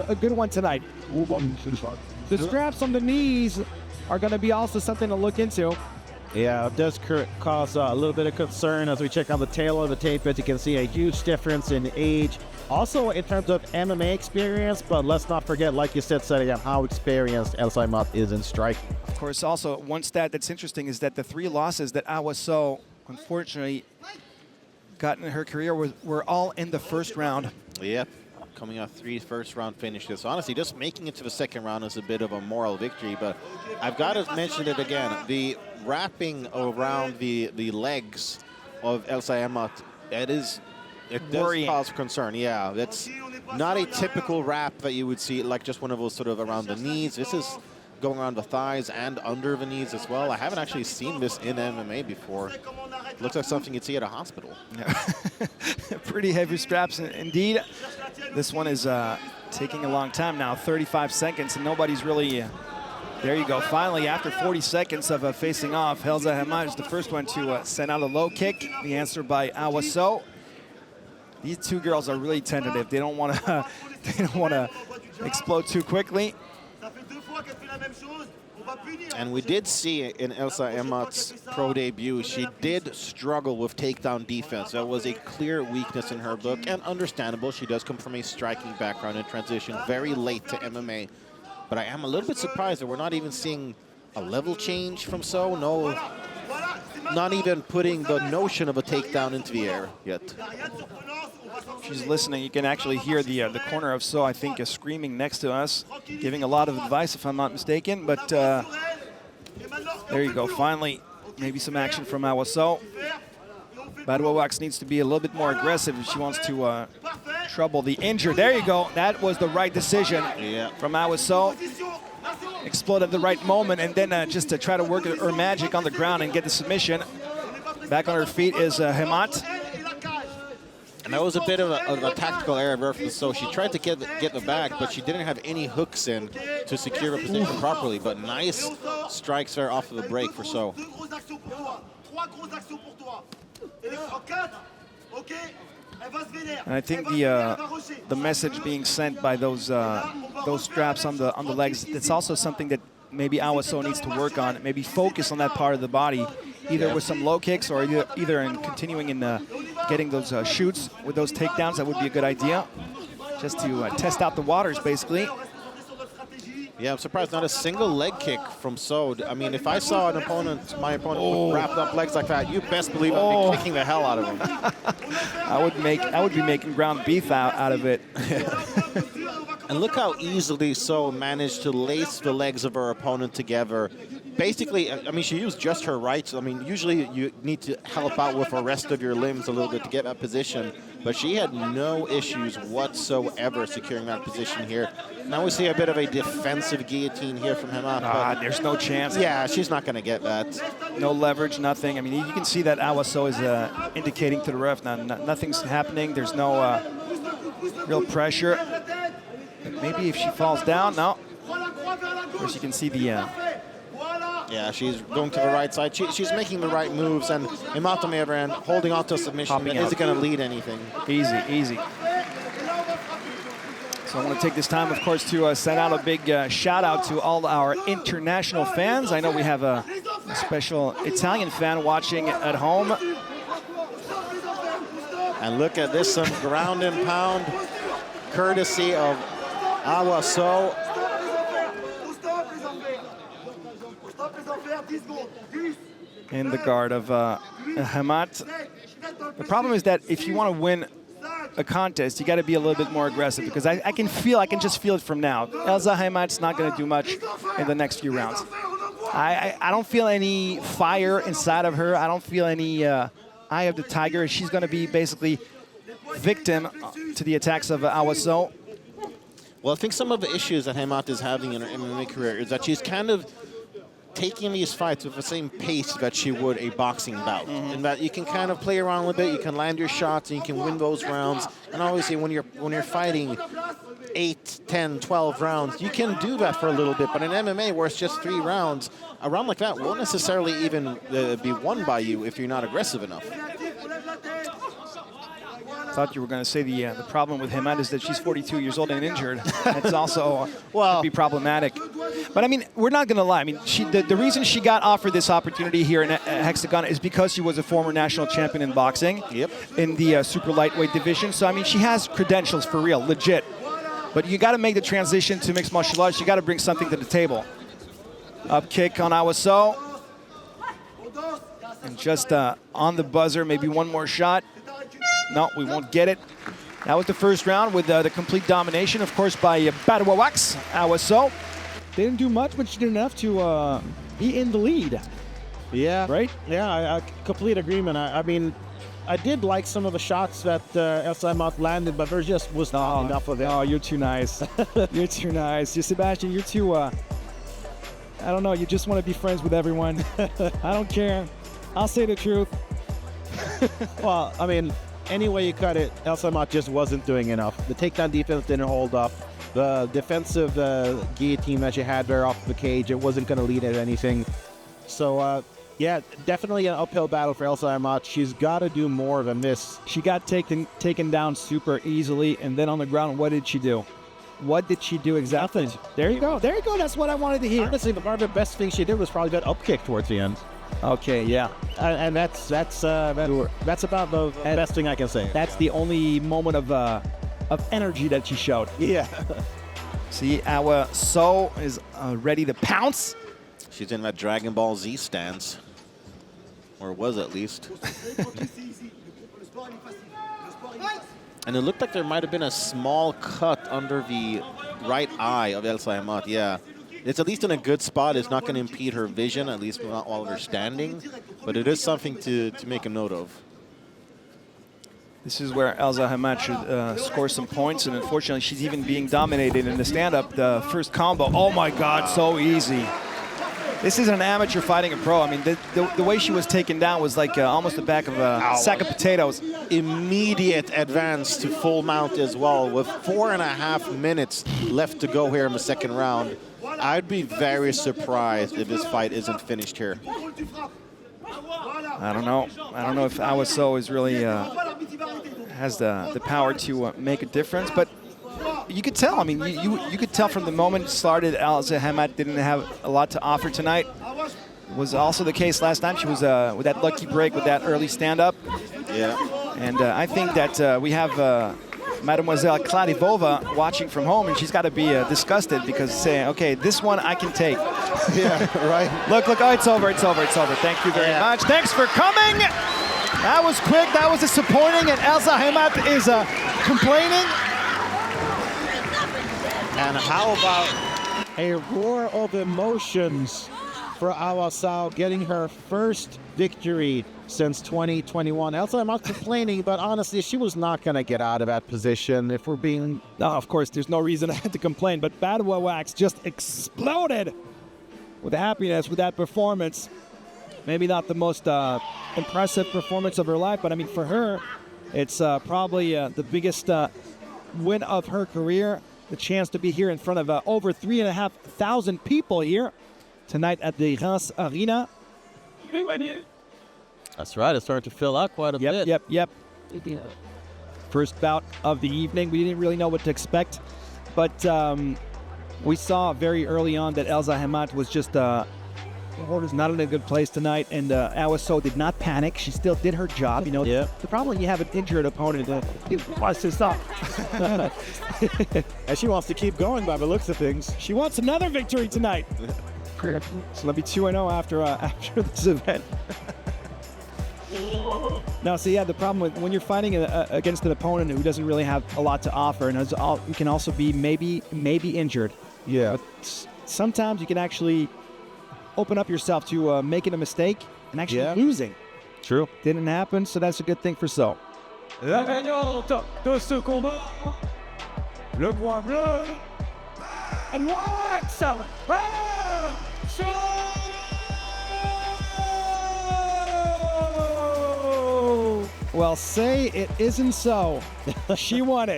a good one tonight. The straps on the knees are going to be also something to look into. Yeah, it does cause a little bit of concern as we check on the tail of the tape. As you can see, a huge difference in age. Also, in terms of MMA experience, but let's not forget, like you said, Sadiam, how experienced Elsa Hemat is in striking. Of course, also, one stat that's interesting is that the 3 losses that Awa Sow, unfortunately, got in her career were all in the first round. Yep, coming off 3 first-round finishes. Honestly, just making it to the second round is a bit of a moral victory, but I've got to mention it again. The wrapping around the legs of Elsa Hemat, it does cause concern. Yeah, that's not a typical wrap that you would see, like just one of those sort of around the knees. This is going around the thighs and under the knees as well. I haven't actually seen this in MMA before. Looks like something you'd see at a hospital. Yeah. Pretty heavy straps indeed. This one is taking a long time now, 35 seconds, and nobody's really... there you go. Finally, after 40 seconds of facing off, Elsa Hemat is the first one to send out a low kick. The answer by Awa Sow. These 2 girls are really tentative. They don't want to. They don't want to explode too quickly. And we did see in Elsa Hemat's pro debut, she did struggle with takedown defense. That was a clear weakness in her book, and understandable. She does come from a striking background and transition very late to MMA. But I am a little bit surprised that we're not even seeing a level change from Sow. No, not even putting the notion of a takedown into the air yet. She's listening. You can actually hear the corner of Sow, I think, is screaming next to us, giving a lot of advice, if I'm not mistaken. But there you go. Finally, maybe some action from Awa Sow. Badouax needs to be a little bit more aggressive if she wants to trouble the injured. There you go. That was the right decision from Awa Sow. Explode at the right moment, and then just to try to work her magic on the ground and get the submission. Back on her feet is Hemat. And that was a bit of a tactical error from Sow. She tried to get the back, but she didn't have any hooks in to secure her position properly. But nice strikes there off of the break for Sow. And I think the message being sent by those straps on the legs, it's also something that maybe Awa Sow needs to work on. Maybe focus on that part of the body, either with some low kicks or either in continuing in getting those shoots with those takedowns. That would be a good idea, just to test out the waters, basically. Yeah, I'm surprised not a single leg kick from Sow. I mean, if I saw my opponent with wrapped up legs like that, you best believe I'd be kicking the hell out of him. I would be making ground beef out of it. And look how easily Sow managed to lace the legs of her opponent together. Basically, I mean, she used just her rights. I mean, usually you need to help out with the rest of your limbs a little bit to get that position. But she had no issues whatsoever securing that position here. Now we see a bit of a defensive guillotine here from Hemat. There's no chance. Yeah, she's not going to get that. No leverage, nothing. I mean, you can see that Awa Sow is indicating to the ref now nothing's happening. There's no real pressure. Maybe if she falls down, no. Of course, you can see the... Yeah, she's going to the right side. She's making the right moves, and Hemat on the other end, holding on to a submission that isn't going to lead anything. Easy, easy. So I want to take this time, of course, to send out a big shout out to all our international fans. I know we have a special Italian fan watching at home. And look at this, some ground and pound courtesy of Awa Sow. In the guard of Hemat. The problem is that if you want to win a contest, you got to be a little bit more aggressive, because I can just feel it from now. Elsa Hemat's not going to do much in the next few rounds. I don't feel any fire inside of her. I don't feel any eye of the tiger. She's going to be basically victim to the attacks of Awa Sow. Well, I think some of the issues that Hemat is having in her MMA career is that she's kind of taking these fights with the same pace that she would a boxing bout. And that you can kind of play around with it, you can land your shots, and you can win those rounds. And obviously when you're fighting 8, 10, 12 rounds, you can do that for a little bit. But in MMA, where it's just 3 rounds, a round like that won't necessarily even be won by you if you're not aggressive enough. thought you were going to say the problem with Hemat is that she's 42 years old and injured. That's also could be problematic. But I mean, we're not going to lie. I mean, the reason she got offered this opportunity here in Hexagone is because she was a former national champion in boxing. Yep. In the super lightweight division. So I mean, she has credentials for real, legit. But you got to make the transition to mixed martial arts. You got to bring something to the table. Up kick on Awa Sow. And just on the buzzer, maybe one more shot. No, we won't get it. That was the first round with the complete domination, of course, by Awa Sow. They didn't do much, but she did enough to be in the lead. Yeah. Right? Yeah, I complete agreement. I mean, I did like some of the shots that Elsa Hemat landed, but there just was not enough of it. Oh, you're too nice. You're too nice. You, Sebastian, you're too, I don't know, you just want to be friends with everyone. I don't care. I'll say the truth. Well, I mean, any way you cut it, Elsa Hemat just wasn't doing enough. The takedown defense didn't hold up. The defensive guillotine that she had there off the cage, it wasn't going to lead at anything. So, yeah, definitely an uphill battle for Elsa Hemat. She's got to do more than this. She got taken down super easily, and then on the ground, what did she do? What did she do exactly? Nothing. There you go. There you go. That's what I wanted to hear. Honestly, the best thing she did was probably that up kick towards the end. Okay, yeah. And that's about the best thing I can say. That's the only moment of energy that she showed. Yeah. See, Awa Sow is ready to pounce. She's in that Dragon Ball Z stance. Or was at least. And it looked like there might have been a small cut under the right eye of Elsa Hemat. Yeah. It's at least in a good spot. It's not going to impede her vision, at least not while they're standing. But it is something to make a note of. This is where Elsa Hemat should score some points, and unfortunately she's even being dominated in the stand-up. The first combo, oh my God, so easy. This isn't an amateur fighting a pro. I mean, the way she was taken down was like almost the back of a sack of potatoes. Immediate advance to full mount as well, with 4.5 minutes left to go here in the second round. I'd be very surprised if this fight isn't finished here. I don't know. I don't know if Awa Sow is really has the power to make a difference, but you could tell. I mean, you could tell from the moment it started, Elsa Hemat didn't have a lot to offer tonight. Was also the case last time. She was with that lucky break with that early stand-up. Yeah. And I think that we have Mademoiselle Kladivova watching from home, and she's got to be disgusted because saying, okay, this one I can take. Yeah, right. Look, oh, it's over. Thank you very much. Thanks for coming. That was quick. That was disappointing, and Elsa Hemat is complaining. And how about a roar of emotions for Awa Sow getting her first victory since 2021. Elsa Hemat complaining, but honestly, she was not going to get out of that position if we're being... No, of course, there's no reason I had to complain, but Awa just exploded with happiness with that performance. Maybe not the most impressive performance of her life, but I mean, for her, it's probably the biggest win of her career. The chance to be here in front of over 3,500 people here tonight at the Reims Arena. That's right, it's starting to fill out quite a bit. Yep. First bout of the evening. We didn't really know what to expect, but we saw very early on that Elsa Hemat was just not in a good place tonight, and Awa Sow did not panic. She still did her job. You know, the problem when you have an injured opponent wants to stop. And she wants to keep going by the looks of things. She wants another victory tonight. So let me 2-0 after this event. Now, see, the problem with when you're fighting against an opponent who doesn't really have a lot to offer, and you can also be maybe injured. Yeah. But sometimes you can actually open up yourself to making a mistake and actually losing. True. Didn't happen, so that's a good thing for Sow. La gagnante de ce combat, le point bleu, Awa Sow. Well, say it isn't so. She won it.